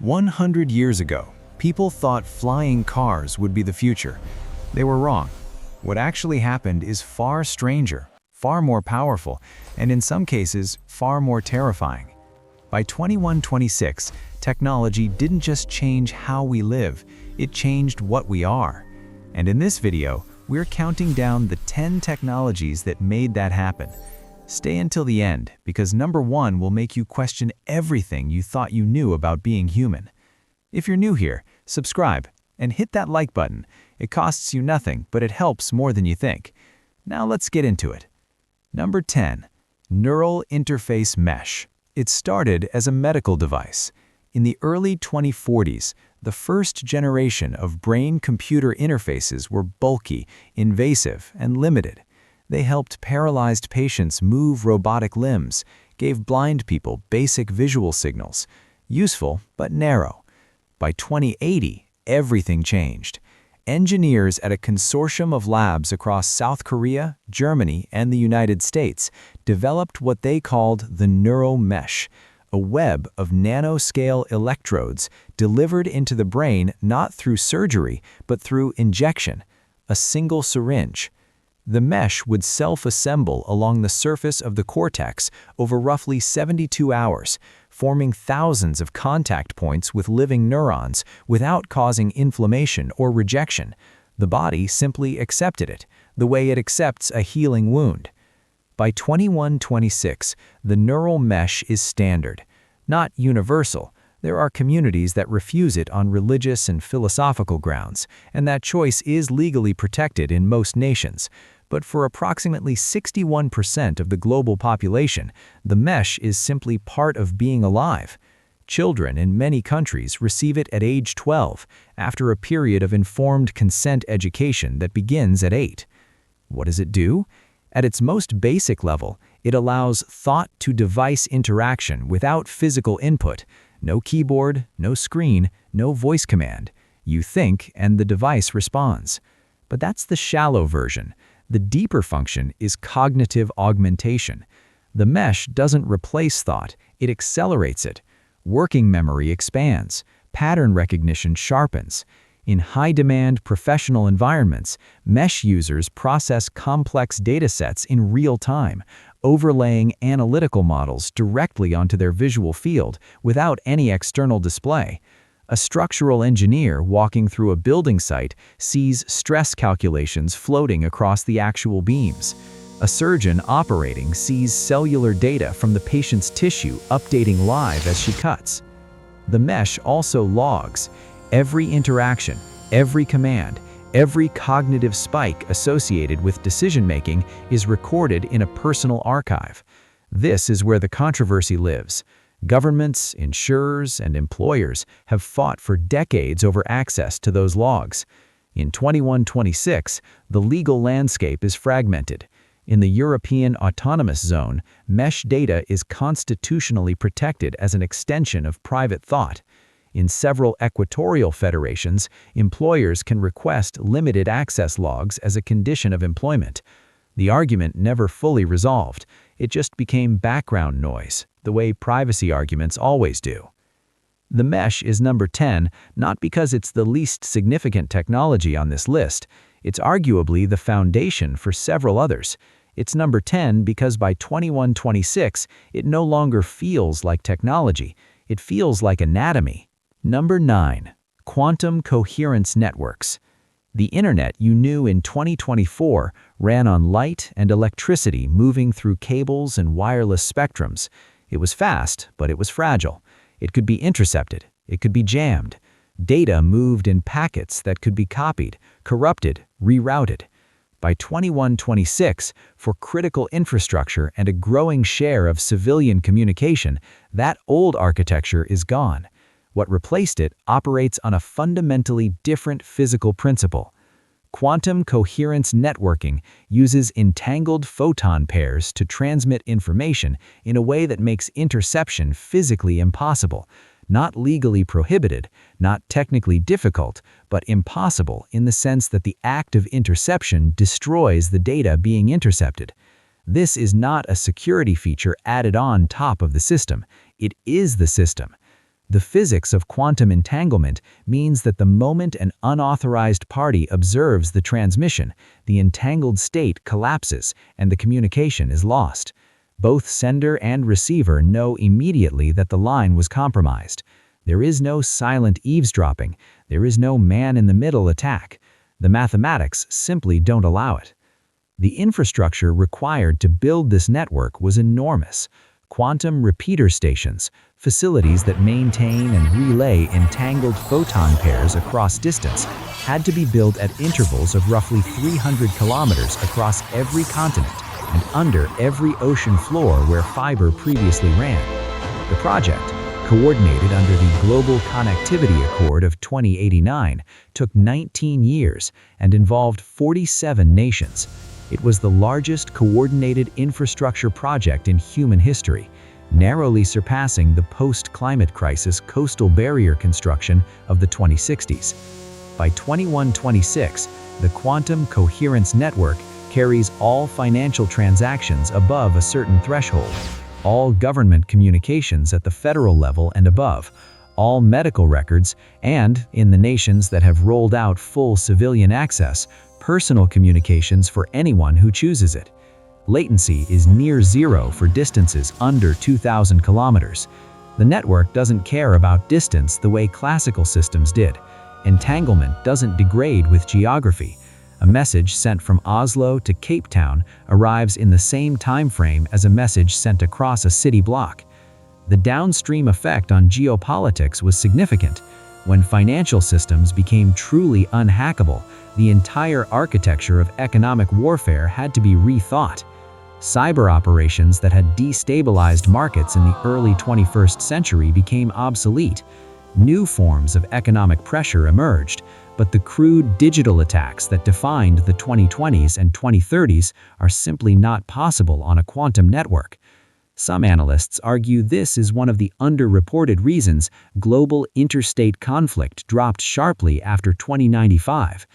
100 years ago, people thought flying cars would be the future. They were wrong. What actually happened is far stranger, far more powerful, and in some cases, far more terrifying. By 2126, technology didn't just change how we live, it changed what we are. And in this video, we're counting down the 10 technologies that made that happen. Stay until the end, because number 1 will make you question everything you thought you knew about being human. If you're new here, subscribe and hit that like button. It costs you nothing, but it helps more than you think. Now let's get into it. Number 10. Neural Interface Mesh. It started as a medical device. In the early 2040s, the first generation of brain-computer interfaces were bulky, invasive, and limited. They helped paralyzed patients move robotic limbs, gave blind people basic visual signals. Useful, but narrow. By 2080, everything changed. Engineers at a consortium of labs across South Korea, Germany, and the United States developed what they called the neuromesh, a web of nanoscale electrodes delivered into the brain not through surgery, but through injection, a single syringe. The mesh would self-assemble along the surface of the cortex over roughly 72 hours, forming thousands of contact points with living neurons without causing inflammation or rejection. The body simply accepted it, the way it accepts a healing wound. By 2126, the neural mesh is standard. Not universal. There are communities that refuse it on religious and philosophical grounds, and that choice is legally protected in most nations. But for approximately 61% of the global population, the mesh is simply part of being alive. Children in many countries receive it at age 12, after a period of informed consent education that begins at 8. What does it do? At its most basic level, it allows thought-to-device interaction without physical input. No keyboard, no screen, no voice command. You think and the device responds. But that's the shallow version. The deeper function is cognitive augmentation. The mesh doesn't replace thought, it accelerates it. Working memory expands, pattern recognition sharpens. In high-demand professional environments, mesh users process complex datasets in real time, overlaying analytical models directly onto their visual field without any external display. A structural engineer walking through a building site sees stress calculations floating across the actual beams. A surgeon operating sees cellular data from the patient's tissue updating live as she cuts. The mesh also logs. Every interaction, every command, every cognitive spike associated with decision-making is recorded in a personal archive. This is where the controversy lives. Governments, insurers, and employers have fought for decades over access to those logs. In 2126, the legal landscape is fragmented. In the European Autonomous Zone, mesh data is constitutionally protected as an extension of private thought. In several equatorial federations, employers can request limited access logs as a condition of employment. The argument never fully resolved. It just became background noise, the way privacy arguments always do. The mesh is number 10, not because it's the least significant technology on this list. It's arguably the foundation for several others. It's number 10 because by 2126, it no longer feels like technology. It feels like anatomy. Number 9. Quantum Coherence Networks. The internet you knew in 2024 ran on light and electricity moving through cables and wireless spectrums. It was fast, but it was fragile. It could be intercepted. It could be jammed. Data moved in packets that could be copied, corrupted, rerouted. By 2126, for critical infrastructure and a growing share of civilian communication, that old architecture is gone. What replaced it operates on a fundamentally different physical principle. Quantum coherence networking uses entangled photon pairs to transmit information in a way that makes interception physically impossible. Not legally prohibited, not technically difficult, but impossible in the sense that the act of interception destroys the data being intercepted. This is not a security feature added on top of the system. It is the system. The physics of quantum entanglement means that the moment an unauthorized party observes the transmission, the entangled state collapses and the communication is lost. Both sender and receiver know immediately that the line was compromised. There is no silent eavesdropping. There is no man-in-the-middle attack. The mathematics simply don't allow it. The infrastructure required to build this network was enormous. Quantum repeater stations, facilities that maintain and relay entangled photon pairs across distance, had to be built at intervals of roughly 300 kilometers across every continent and under every ocean floor where fiber previously ran. The project, coordinated under the Global Connectivity Accord of 2089, took 19 years and involved 47 nations. It was the largest coordinated infrastructure project in human history, narrowly surpassing the post-climate crisis coastal barrier construction of the 2060s. By 2126, the Quantum Coherence Network carries all financial transactions above a certain threshold, all government communications at the federal level and above, all medical records, and, in the nations that have rolled out full civilian access, personal communications for anyone who chooses it. Latency is near zero for distances under 2,000 kilometers. The network doesn't care about distance the way classical systems did. Entanglement doesn't degrade with geography. A message sent from Oslo to Cape Town arrives in the same time frame as a message sent across a city block. The downstream effect on geopolitics was significant. When financial systems became truly unhackable, the entire architecture of economic warfare had to be rethought. Cyber operations that had destabilized markets in the early 21st century became obsolete. New forms of economic pressure emerged, but the crude digital attacks that defined the 2020s and 2030s are simply not possible on a quantum network. Some analysts argue this is one of the underreported reasons global interstate conflict dropped sharply after 2095.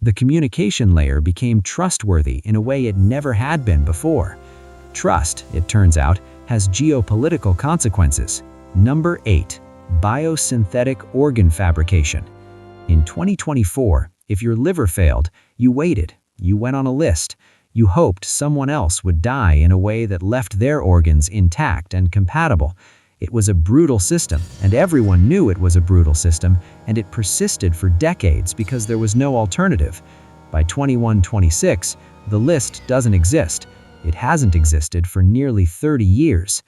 The communication layer became trustworthy in a way it never had been before. Trust, it turns out, has geopolitical consequences. Number 8. Biosynthetic organ fabrication. In 2024, if your liver failed, you waited. You went on a list. You hoped someone else would die in a way that left their organs intact and compatible. It was a brutal system, and everyone knew it was a brutal system, and it persisted for decades because there was no alternative. By 2126, the list doesn't exist. It hasn't existed for nearly 30 years.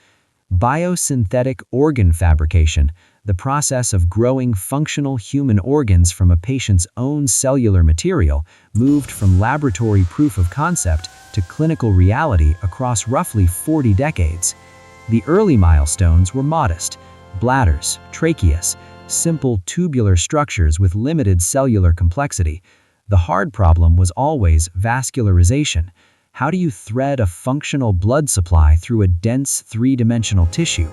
Biosynthetic organ fabrication, the process of growing functional human organs from a patient's own cellular material, moved from laboratory proof of concept to clinical reality across roughly 40 decades. The early milestones were modest: bladders, tracheas, simple tubular structures with limited cellular complexity. The hard problem was always vascularization. How do you thread a functional blood supply through a dense three-dimensional tissue?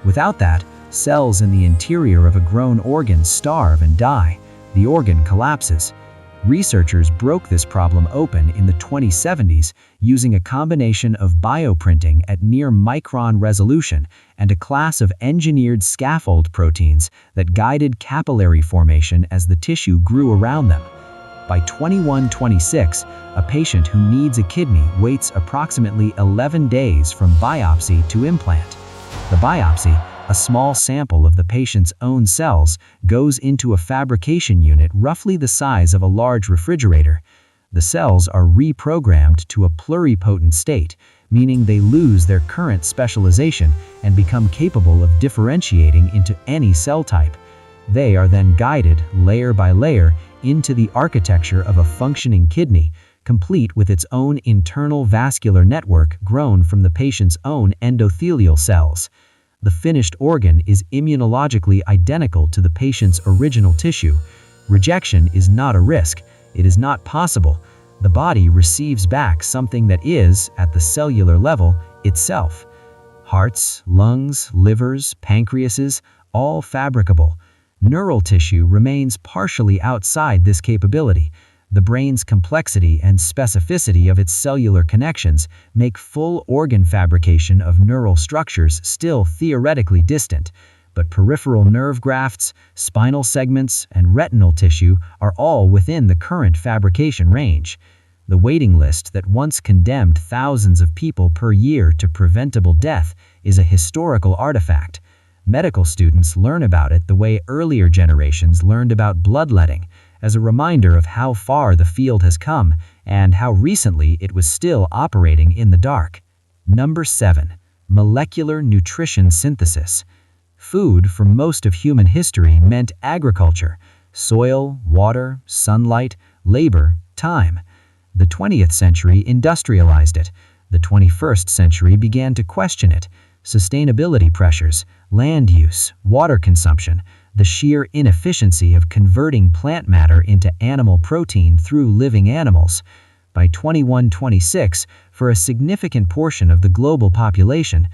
Without that, cells in the interior of a grown organ starve and die. The organ collapses. Researchers broke this problem open in the 2070s using a combination of bioprinting at near-micron resolution and a class of engineered scaffold proteins that guided capillary formation as the tissue grew around them. By 2126, a patient who needs a kidney waits approximately 11 days from biopsy to implant. The biopsy, a small sample of the patient's own cells, goes into a fabrication unit roughly the size of a large refrigerator. The cells are reprogrammed to a pluripotent state, meaning they lose their current specialization and become capable of differentiating into any cell type. They are then guided, layer by layer, into the architecture of a functioning kidney, complete with its own internal vascular network grown from the patient's own endothelial cells. The finished organ is immunologically identical to the patient's original tissue. Rejection is not a risk. It is not possible. The body receives back something that is, at the cellular level, itself. Hearts, lungs, livers, pancreases, all fabricable. Neural tissue remains partially outside this capability. The brain's complexity and specificity of its cellular connections make full organ fabrication of neural structures still theoretically distant. but peripheral nerve grafts, spinal segments, and retinal tissue are all within the current fabrication range. The waiting list that once condemned thousands of people per year to preventable death is a historical artifact. Medical students learn about it the way earlier generations learned about bloodletting, as a reminder of how far the field has come and how recently it was still operating in the dark. Number 7. Molecular nutrition synthesis. Food for most of human history meant agriculture: soil, water, sunlight, labor, time. The 20th century industrialized it. The 21st century began to question it. Sustainability pressures, land use, water consumption, the sheer inefficiency of converting plant matter into animal protein through living animals. By 2126, for a significant portion of the global population,